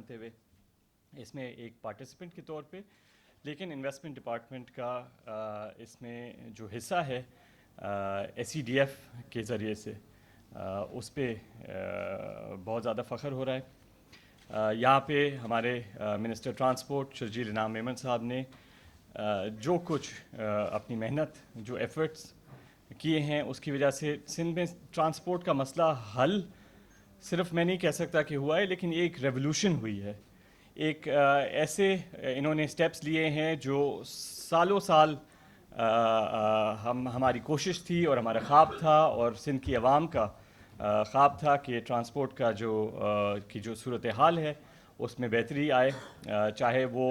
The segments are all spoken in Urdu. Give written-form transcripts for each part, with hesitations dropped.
بنتے ہوئے اس میں ایک پارٹیسپنٹ کے طور پہ، لیکن انویسٹمنٹ ڈپارٹمنٹ کا اس میں جو حصہ ہے SCDF کے ذریعے سے اس پہ بہت زیادہ فخر ہو رہا ہے. یہاں پہ ہمارے منسٹر ٹرانسپورٹ شرجیل انعام میمن صاحب نے جو کچھ اپنی محنت، جو ایفرٹس کیے ہیں، اس کی وجہ سے سندھ میں ٹرانسپورٹ کا مسئلہ حل صرف میں نہیں کہہ سکتا کہ ہوا ہے، لیکن یہ ایک ریولوشن ہوئی ہے. ایک ایسے انہوں نے سٹیپس لیے ہیں جو سالوں سال ہماری کوشش تھی اور ہمارا خواب تھا، اور سندھ کی عوام کا خواب تھا کہ ٹرانسپورٹ کا کی جو صورتحال ہے اس میں بہتری آئے. چاہے وہ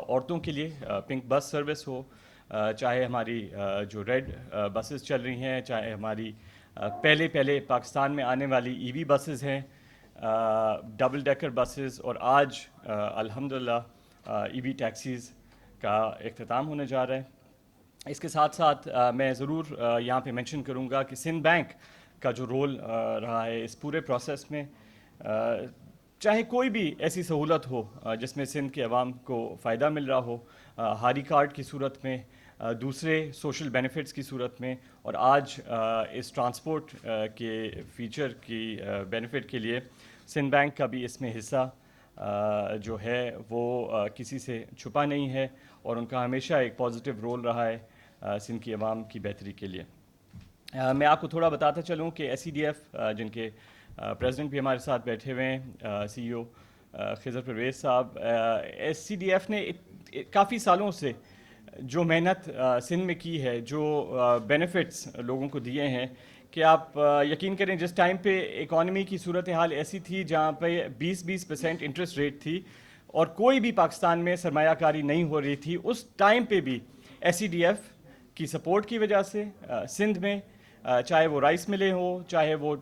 عورتوں کے لیے پنک بس سروس ہو، چاہے ہماری جو ریڈ بسز چل رہی ہیں، چاہے ہماری پہلے پاکستان میں آنے والی EV بسز ہیں، ڈبل ڈیکر بسز، اور آج الحمدللہ EV ٹیکسیز کا اختتام ہونے جا رہا ہے. اس کے ساتھ ساتھ میں ضرور یہاں پہ مینشن کروں گا کہ سندھ بینک کا جو رول رہا ہے اس پورے پروسیس میں، چاہے کوئی بھی ایسی سہولت ہو جس میں سندھ کے عوام کو فائدہ مل رہا ہو، ہاری کارڈ کی صورت میں، دوسرے سوشل بینیفٹس کی صورت میں، اور آج اس ٹرانسپورٹ کے فیچر کی بینیفٹ کے لیے سندھ بینک کا بھی اس میں حصہ جو ہے وہ کسی سے چھپا نہیں ہے، اور ان کا ہمیشہ ایک پازیٹیو رول رہا ہے سندھ کی عوام کی بہتری کے لیے. میں آپ کو تھوڑا بتاتا چلوں کہ SCDF جن کے پریزیڈنٹ بھی ہمارے ساتھ بیٹھے ہوئے ہیں، CEO خضر پرویز صاحب، SCDF نے کافی سالوں سے جو محنت سندھ میں کی ہے، جو بینیفٹس لوگوں کو دیے ہیں، کہ آپ یقین کریں جس ٹائم پہ اکانومی کی صورتحال ایسی تھی جہاں پہ 20% انٹرسٹ ریٹ تھی اور کوئی بھی پاکستان میں سرمایہ کاری نہیں ہو رہی تھی، اس ٹائم پہ بھی SCDF کی سپورٹ کی وجہ سے سندھ میں چاہے وہ رائس ملیں ہو، چاہے وہ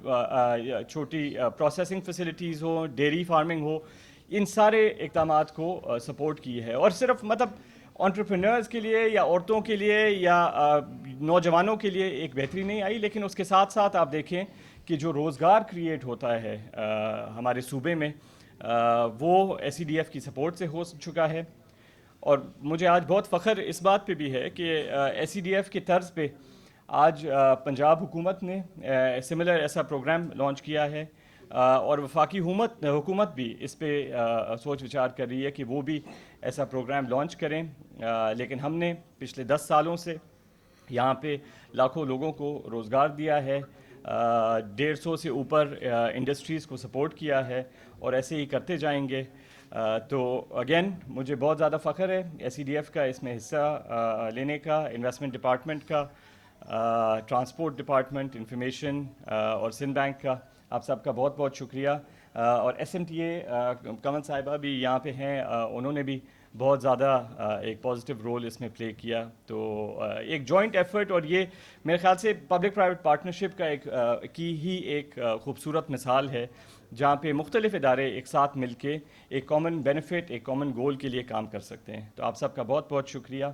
چھوٹی پروسیسنگ فیسلٹیز ہو، ڈیری فارمنگ ہو، ان سارے اقدامات کو سپورٹ کی ہے. اور صرف انٹرپرینرز کے لیے یا عورتوں کے لیے یا نوجوانوں کے لیے ایک بہتری نہیں آئی، لیکن اس کے ساتھ ساتھ آپ دیکھیں کہ جو روزگار کریٹ ہوتا ہے ہمارے صوبے میں وہ SCDF کی سپورٹ سے ہو چکا ہے. اور مجھے آج بہت فخر اس بات پہ بھی ہے کہ SCDF کے طرز پہ آج پنجاب حکومت نے سملر ایسا پروگرام لانچ کیا ہے، اور وفاقی حکومت بھی اس پہ سوچ وچار کر رہی ہے کہ وہ بھی ایسا پروگرام لانچ کریں. لیکن ہم نے پچھلے 10 سالوں سے یہاں پہ لاکھوں لوگوں کو روزگار دیا ہے، 150 سے اوپر انڈسٹریز کو سپورٹ کیا ہے، اور ایسے ہی کرتے جائیں گے. تو اگین مجھے بہت زیادہ فخر ہے SCDF کا اس میں حصہ لینے کا، انویسٹمنٹ ڈپارٹمنٹ کا، ٹرانسپورٹ ڈپارٹمنٹ، انفارمیشن اور سندھ بینک کا. آپ سب کا بہت بہت شکریہ. اور SMTA کمل صاحبہ بھی یہاں پہ ہیں، انہوں نے بھی بہت زیادہ ایک پازیٹیو رول اس میں پلے کیا. تو ایک جوائنٹ ایفرٹ، اور یہ میرے خیال سے پبلک پرائیویٹ پارٹنرشپ کا ایک خوبصورت مثال ہے جہاں پہ مختلف ادارے ایک ساتھ مل کے ایک کامن بینیفٹ، ایک کامن گول کے لیے کام کر سکتے ہیں. تو آپ سب کا بہت بہت شکریہ.